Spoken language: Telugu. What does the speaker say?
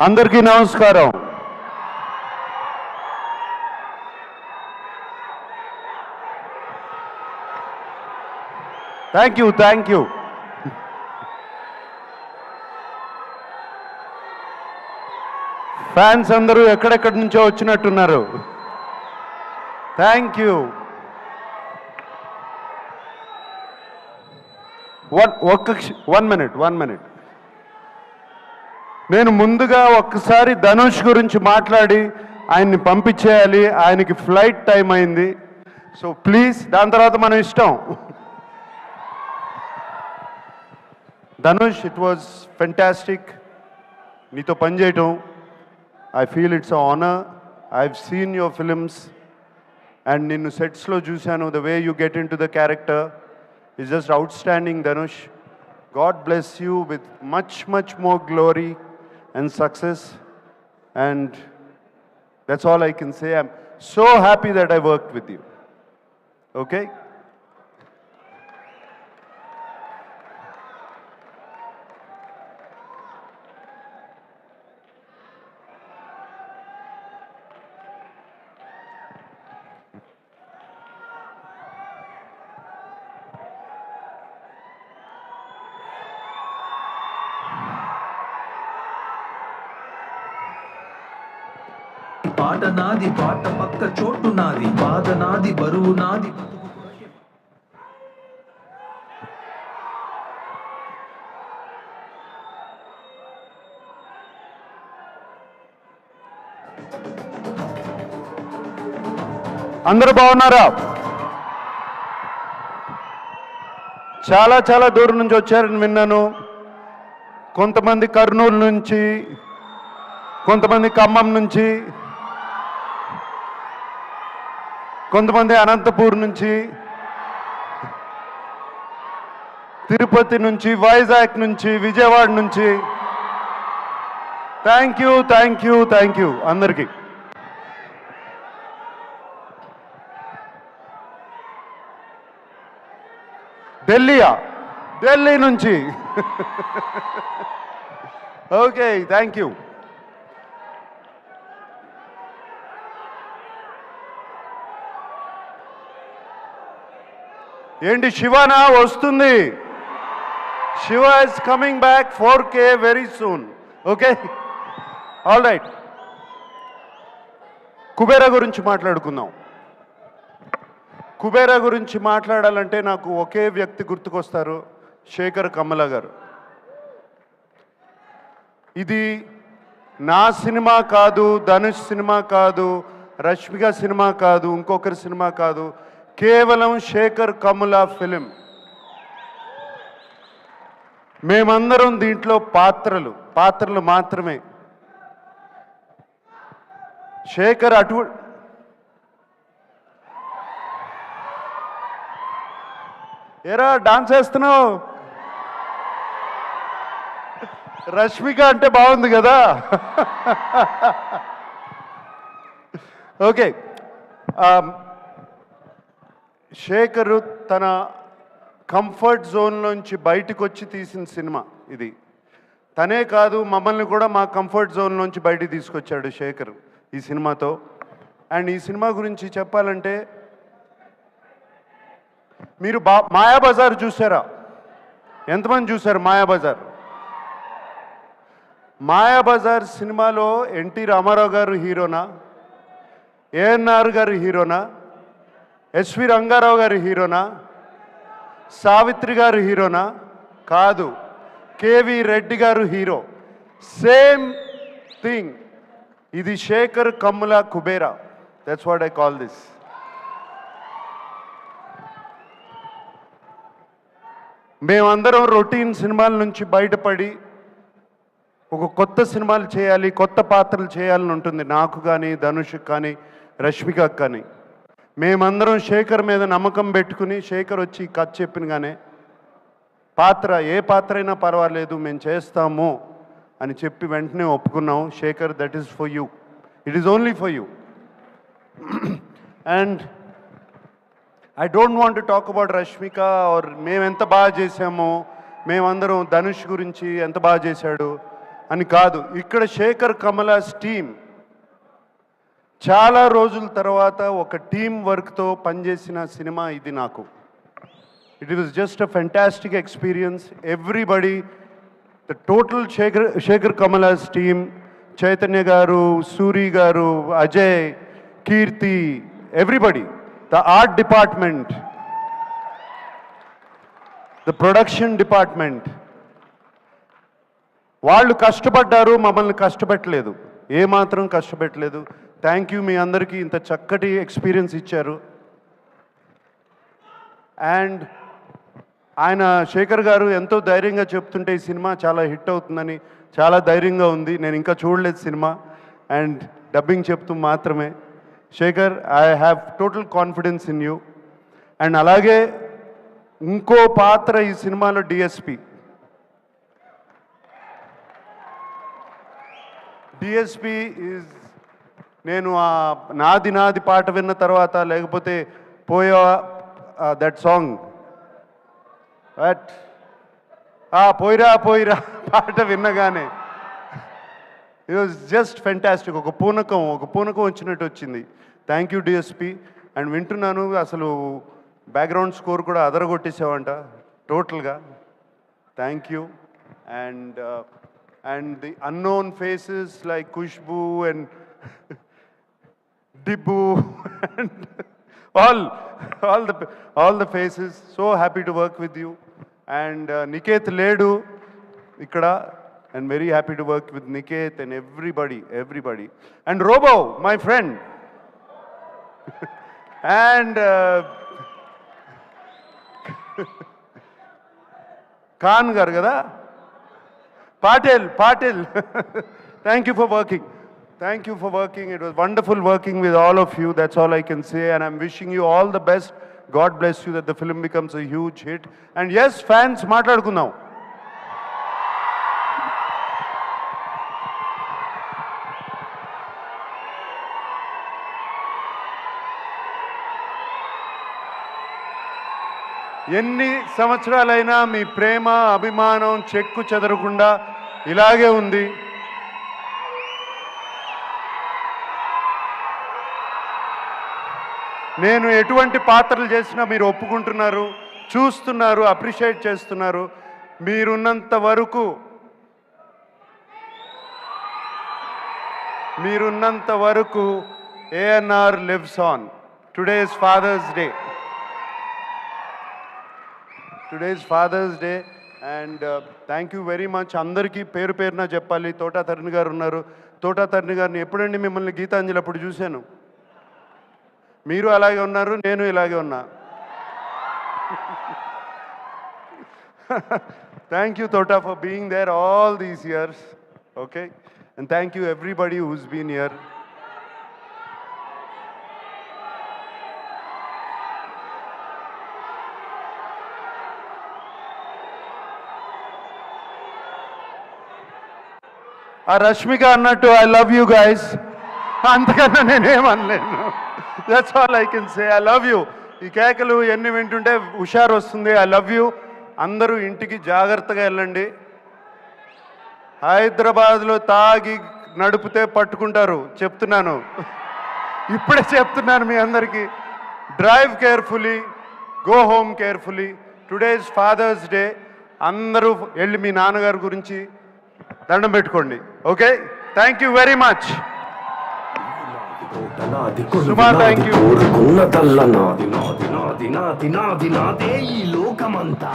అందరికీ నమస్కారం. Thank you. ఫ్యాన్స్ అందరూ ఎక్కడెక్కడి నుంచో వచ్చినట్టున్నారు. Thank you. One minute. నేను ముందుగా ఒక్కసారి ధనుష్ గురించి మాట్లాడి ఆయన్ని పంపించేయాలి. ఆయనకి ఫ్లైట్ టైం అయింది. సో ప్లీజ్, దాని తర్వాత మనం ఇష్టం. ధనుష్, ఇట్ వాజ్ ఫెంటాస్టిక్ నీతో పనిచేయటం. I feel it's honour. I have seen your films and నిన్ను సెట్స్లో చూశాను. The way you get into the character is just outstanding, Dhanush. God bless you with much more glory and success, and that's all I can say. I'm so happy that I worked with you. Okay? పాట నాది, పాట పక్క చోటు నాది, బాధ నాది, బరువు నాది. అందరూ బాగున్నారా? చాలా దూరం నుంచి వచ్చారని విన్నాను. కొంతమంది కర్నూలు నుంచి, కొంతమంది ఖమ్మం నుంచి, కొంతమంది అనంతపూర్ నుంచి, తిరుపతి నుంచి, వైజాగ్ నుంచి, విజయవాడ నుంచి. థ్యాంక్ యూ అందరికీ. ఢిల్లీ నుంచి. Okay, thank you. ఏంటి శివనా వస్తుంది? Shiva is coming back 4K very soon. Okay, all right. Kubera గురించి మాట్లాడుకుందాం. కుబేరా గురించి మాట్లాడాలంటే నాకు ఒకే వ్యక్తి గుర్తుకొస్తారు, శేఖర్ కమ్ముల గారు. ఇది నా సినిమా కాదు, ధనుష్ సినిమా కాదు, రష్మిక సినిమా కాదు, ఇంకొకరి సినిమా కాదు, కేవలం శేఖర్ కమ్ముల ఫిలిం. మేమందరం దీంట్లో పాత్రలు మాత్రమే. శేఖర్ ఏరా డాన్స్ వేస్తున్నావు? రష్మిక అంటే బాగుంది కదా. ఓకే, శేఖరు తన కంఫర్ట్ జోన్లోంచి బయటకు వచ్చి తీసిన సినిమా ఇది. తనే కాదు, మమ్మల్ని కూడా మా కంఫర్ట్ జోన్లోంచి బయటికి తీసుకొచ్చాడు శేఖర్ ఈ సినిమాతో. అండ్ ఈ సినిమా గురించి చెప్పాలంటే, మీరు మాయాబజార్ చూసారా? ఎంతమంది చూశారు మాయాబజార్? మాయాబజార్ సినిమాలో ఎన్టీ రామారావు గారు హీరోనా, ఏఎన్ఆర్ గారు హీరోనా, ఎస్వి రంగారావు గారు హీరోనా, సావిత్రి గారు హీరోనా? కాదు, కేవి రెడ్డి గారు హీరో. Same thing. ఇది Shekhar Kammula Kubera. That's what I call this. మేమందరం రొటీన్ సినిమాల నుంచి బయటపడి ఒక కొత్త సినిమాలు చేయాలి, కొత్త పాత్రలు చేయాలని ఉంటుంది నాకు కానీ, ధనుష్కి కానీ, రష్మికకు కానీ. మేమందరం శేఖర్ మీద నమ్మకం పెట్టుకుని, శేఖర్ వచ్చి కథ చెప్పినగానే ఏ పాత్ర అయినా పర్వాలేదు మేము చేస్తాము అని చెప్పి వెంటనే ఒప్పుకున్నాం. Shekhar, that is for you, it is only for you. And I don't want to talk about Rashmika or మేము ఎంత బాగా చేసామో, మేమందరం ధనుష్ గురించి ఎంత బాగా చేశాడు అని కాదు, ఇక్కడ శేఖర్ కమలాస్ టీం చాలా రోజుల తర్వాత ఒక టీం వర్క్తో పనిచేసిన సినిమా ఇది నాకు. It was just a fantastic experience. Everybody, the total Shekhar Kammula's team, Chaitanya గారు, సూరి గారు, Ajay, Keerthi, everybody, the art department, the production department, వాళ్ళు కష్టపడ్డారు, మమ్మల్ని కష్టపెట్టలేదు, ఏమాత్రం కష్టపెట్టలేదు. థ్యాంక్ యూ మీ అందరికీ ఇంత చక్కటి ఎక్స్పీరియన్స్ ఇచ్చారు. అండ్ ఆయన శేఖర్ గారు ఎంతో ధైర్యంగా చెప్తుంటే ఈ సినిమా చాలా హిట్ అవుతుందని చాలా ధైర్యంగా ఉంది. నేను ఇంకా చూడలేదు సినిమా, అండ్ డబ్బింగ్ చెప్తూ మాత్రమే. Shekhar, I have total confidence in you. And అలాగే ఇంకో పాత్ర ఈ సినిమాలో డిఎస్పి. డిఎస్పి ఈజ్, నేను ఆ నాది నాది పాట విన్న తర్వాత, లేకపోతే పోయా దట్ సాంగ్, బట్ పోయిరా పోయిరా పాట విన్నగానే ఇట్ వాజ్ జస్ట్ ఫెంటాస్టిక్. ఒక పూనకం వచ్చినట్టు వచ్చింది. Thank you DSP. అండ్ వింటున్నాను అసలు బ్యాక్గ్రౌండ్ స్కోర్ కూడా అదరగొట్టేసావంట టోటల్గా. Thank you. And the unknown faces like Khushbu and Dibbu and all the faces. So happy to work with you. And Niket Ledu ikkada, and very happy to work with Niket and everybody. And Robo, my friend. And Khan garu kada, Patil. Thank you for working. Thank you for working. It was wonderful working with all of you. That's all I can say. And I'm wishing you all the best. God bless you, that the film becomes a huge hit. And yes, fans, మాట్లాడుకుందాం. ఎన్ని సంవత్సరాలైనా మీ ప్రేమ, అభిమానం చెక్కు చెదరకుండా ఇలాగే ఉంది. నేను ఎటువంటి పాత్రలు చేసినా మీరు ఒప్పుకుంటున్నారు, చూస్తున్నారు, అప్రిషియేట్ చేస్తున్నారు. మీరున్నంత వరకు ANR lives on. Today is Father's Day. And thank you very much. అందరికీ పేరు పేరున చెప్పాలి. తోటా తరుణ్ గారు ఉన్నారు. తోటా తరుణ్ గారిని ఎప్పుడండి మిమ్మల్ని గీతాంజలి అప్పుడు చూశాను. మీరు అలాగే ఉన్నారు, నేను ఇలాగే ఉన్నా. Thank you Thota for being there all these years. Okay, and thank you everybody who's been here. ఆ రష్మిక అన్నట్టు ఐ లవ్ యూ గైస్, అంతకన్నా నేనేమనలేను. That's all I can say. I love you. ఈ కేకలు ఎన్ని వింటుంటే హుషారు వస్తుంది. I love you. అందరూ ఇంటికి జాగ్రత్తగా వెళ్ళండి. హైదరాబాద్లో తాగి నడిపితే పట్టుకుంటారు, చెప్తున్నాను, ఇప్పుడే చెప్తున్నాను మీ అందరికీ. Drive carefully, go home carefully. Today is Father's Day. అందరూ వెళ్ళి మీ నాన్నగారి గురించి దండం పెట్టుకోండి. Okay, thank you very much. Suma, thank you. కోరుకున్నదల్ల నాది నాది నాది నాది నాది నాదే ఈ లోకమంతా.